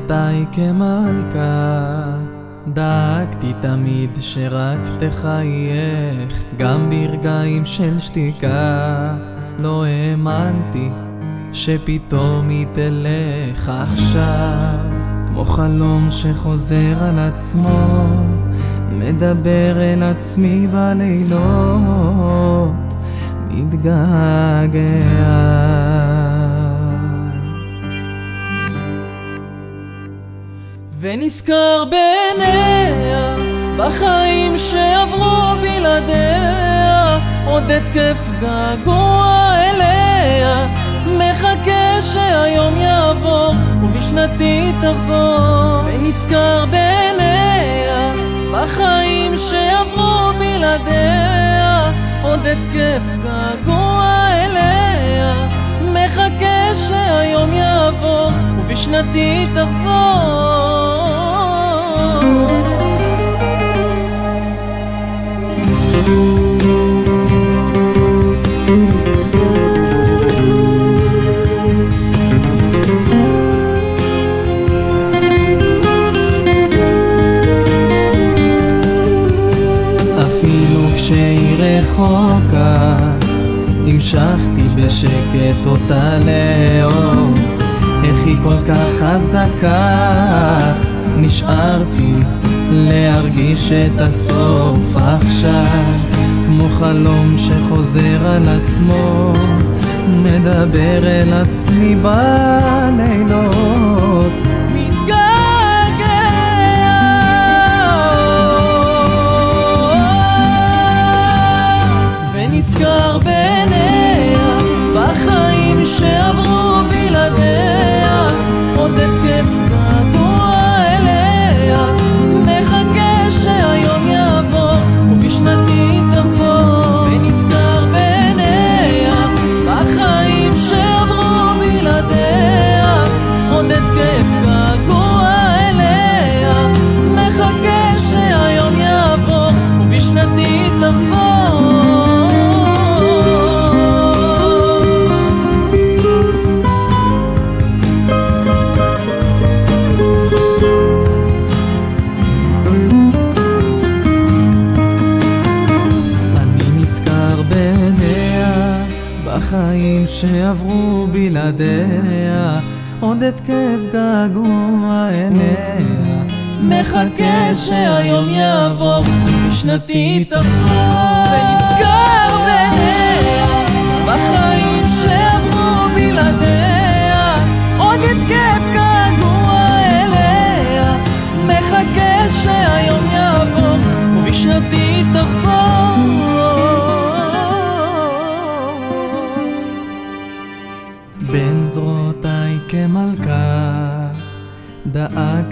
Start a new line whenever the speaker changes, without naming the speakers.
זרועותיי כמלכה, דאגתי תמיד שרק תחייך, גם ברגעים של שתיקה. לא האמנתי שפתאום היא תלך עכשיו, כמו חלום שחוזר על עצמו, מדבר אל עצמי בלילות, מתגעגע. ונזכר בעיניה, בחיים שעברו בלעדיה, עוד התקף געגוע אליה, מחכה שהיום יעבור ובשנתי תחזור. ונזכר בעיניה, בחיים שעברו בלעדיה, עוד התקף געגוע אליה, מחכה שהיום יעבור ובשנתי תחזור. אפילו כשהיא רחוקה, המשכתי בשקט אותה לאהוב. איך היא כל כך חזקה, נשארתי להרגיש את הסוף עכשיו, כמו חלום שחוזר על עצמו, מדבר אל עצמי בלילות, מתגעגע. ונזכר בעיניה, בחיים שעברו בלעדיה, עוד התקף געגוע אליה, מחכה שהיום יעבור ובשנתי תחזור. ונזכר בעיניה, בחיים שעברו בלעדיה, עוד התקף געגוע אליה, מחכה שהיום יעבור ובשנתי תחזור. בחיים שעברו בלעדיה, עוד התקף געגוע אליה, מחכה שהיום יעבור ובשנתי תחזור. ונזכר בעיניה, בחיים שעברו בלעדיה, עוד התקף געגוע אליה, מחכה שהיום יעבור ובשנתי תחזור. בין זרועותיי כמלכה, דאגתי